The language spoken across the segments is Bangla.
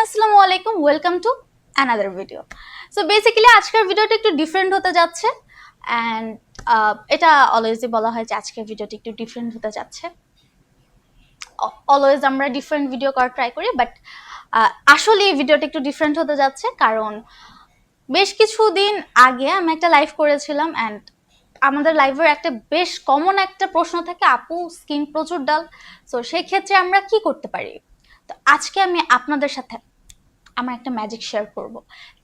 আসসালামু আলাইকুম, welcome to another video. So basically আজকের ভিডিওটা একটু ডিফারেন্ট হতে যাচ্ছে অ্যান্ড এটা অলওয়েজই বলা হয় যে আজকের ভিডিওটা একটু ডিফারেন্ট হতে যাচ্ছে। অলওয়েজ আমরা ডিফারেন্ট ভিডিও করার ট্রাই করি, বাট আসলে এই ভিডিওটা একটু ডিফারেন্ট হতে যাচ্ছে কারণ বেশ কিছুদিন আগে আমি একটা লাইভ করেছিলাম অ্যান্ড আমাদের লাইভের একটা বেশ কমন একটা প্রশ্ন থাকে, আপু স্কিন প্রচুর ডাল, সো সেই ক্ষেত্রে আমরা কি করতে পারি। তো আজকে আমি আপনাদের সাথে আমার একটা ম্যাজিক শেয়ার করব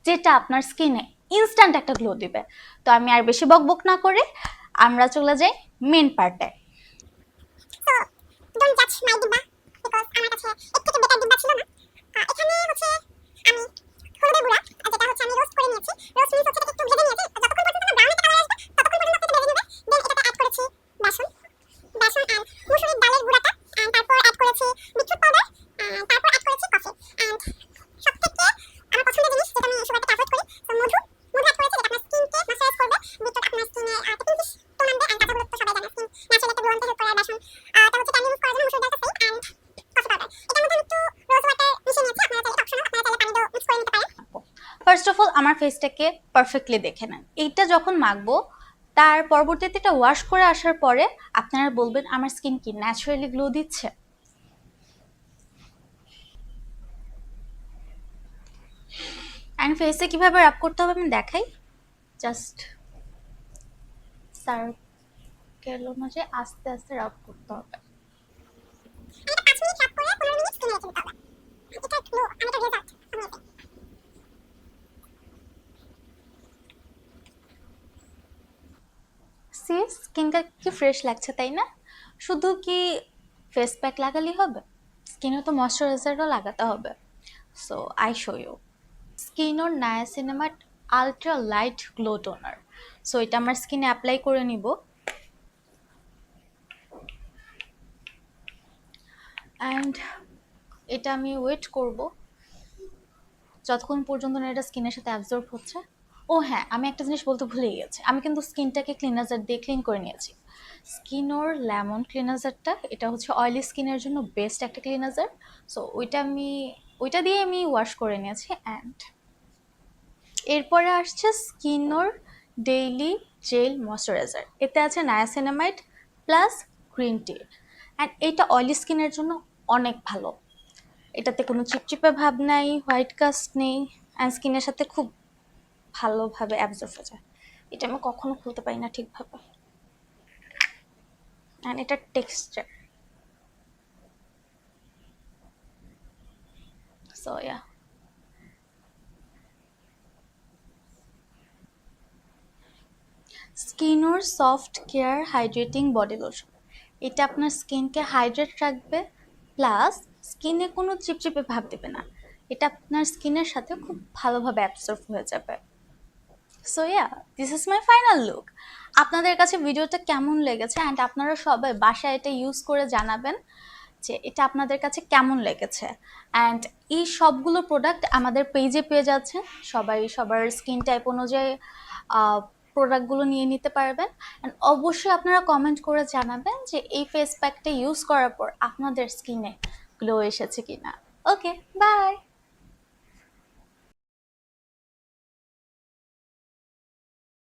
যেটা আপনার স্কিনে ইনস্ট্যান্ট একটা গ্লো দিবে। তো আমি আর বেশি বকবক না করে আমরা চলে যাই মেন পার্টে। don't judge my ডিব্বা because আমার কাছে এর থেকে বেটার ডিব্বা ছিল না। এখানে হচ্ছে আমি হলুদের গুঁড়া যেটা হচ্ছে আমি রোস্ট করে নিয়েছি। রোস্ট মিন্স হচ্ছে একটু ভেজে নিয়েছি, যতক্ষণ পর্যন্ত না ব্রাউন একটা কালার আসবে ততক্ষণ পর্যন্ত একটু ভেজে নেবে। দেন এটাতে অ্যাড করেছি বেসন এন্ড মুসুরির ডালের গুঁড়াটা, এন্ড তারপর অ্যাড করেছি বিটরুট পাউডার, তারপর অ্যাড করেছি কফি, এন্ড সবথেকে আমার পছন্দের জিনিস যেটা আমি সুগারটা অ্যাভয়েড করি, তো মধু অ্যাড করেছি যেটা আপনার স্কিনকে ময়েশ্চারাইজ করবে। বিটরুট আপনার স্কিনের পিঙ্কিশ টোন আনবে, এন্ড কাঁচা হলুদ তো সবাই জানে স্কিন ন্যাচারালি একটা গ্লো আনতে হেল্প করে। আর বেসন এটা হচ্ছে ট্যান রিমুভ করার জন্য মুসুরির ডালটা সেম, এন্ড কফি পাউডার। এটার মধ্যে আমি একটু রোজ ওয়াটার মিশিয়ে নিয়েছি, আপনারা চাইলে অপশনাল, আপনারা চাইলে পানি দিয়েও মিক্স করে নিতে পারেন। ফার্স্ট অফ অল আমার ফেসটাকে পারফেক্টলি দেখে নেন। এইটা যখন মাখবো তার পরবর্তীতে এটা ওয়াশ করে আসার পরে আপনারা বলবেন আমার স্কিন কি ন্যাচারালি গ্লো দিচ্ছে। অ্যান্ড ফেসে কিভাবে রাব করতে হবে আমি দেখাই। জাস্ট সার্কেল অনুযায়ী আস্তে আস্তে রাব করতে হবে। এটা 5 মিনিট রাব করে 15 মিনিট স্কিনে রেখে দিতে হবে। এটা গ্লো আর এটা রেজাল্ট আমি সি স্কিনটা কি ফ্রেশ লাগছে তাই না? শুধু কি ফেস প্যাক লাগালেই হবে? স্কিনে তো ময়শ্চারাইজারও লাগাতে হবে। সো আই শো ইউ স্কিনোর niacinamide ultra light glow toner. So এটা আমার স্কিনে অ্যাপ্লাই করে নিব অ্যান্ড এটা আমি ওয়েট করব যতক্ষণ পর্যন্ত না এটা স্কিনের সাথে অ্যাবজর্ব হচ্ছে। ও হ্যাঁ, আমি একটা জিনিস বলতে ভুলেই গেছি, আমি কিন্তু স্কিনটাকে ক্লিনাজার দিয়ে ক্লিন করে নিয়েছি। স্কিনোর লেমন ক্লিনাজারটা, এটা হচ্ছে অয়েলি স্কিনের জন্য বেস্ট একটা ক্লিনাজার। সো ওইটা দিয়ে আমি ওয়াশ করে নিয়েছি। অ্যান্ড এরপরে আসছে স্কিনোর ডেইলি জেল ময়শ্চারাইজার। এতে আছে niacinamide plus green tea, and এইটা অয়েলি স্কিনের জন্য অনেক ভালো। এটাতে কোনো চিপচিপে ভাব নাই, হোয়াইট কাস্ট নেই, অ্যান্ড স্কিনের সাথে খুব ভালোভাবে অ্যাবজর্ব হয়ে যায়। এটা আমি কখনো খুলতে পারি না ঠিকভাবে। অ্যান্ড এটার টেক্সচার, সো ইয়া স্কিনোর soft care hydrating body lotion. এটা আপনার স্কিনকে হাইড্রেট রাখবে প্লাস স্কিনে কোনো চিপচিপে ভাব দেবে না। এটা আপনার স্কিনের সাথে খুব ভালোভাবে অ্যাবজর্ব হয়ে যাবে। So yeah this is my final look. আপনাদের কাছে ভিডিওটা কেমন লেগেছে অ্যান্ড আপনারা সবাই বাসায় এটা ইউজ করে জানাবেন যে এটা আপনাদের কাছে কেমন লেগেছে। অ্যান্ড এই সবগুলো প্রোডাক্ট আমাদের পেজে পেয়ে যাচ্ছে, সবাই সবার স্কিন টাইপ অনুযায়ী প্রোডাক্টগুলো নিয়ে নিতে পারবেন। অ্যান্ড অবশ্যই আপনারা কমেন্ট করে জানাবেন যে এই ফেস প্যাকটা ইউজ করার পর আপনাদের স্কিনে গ্লো এসেছে কিনা। ওকে, বাই।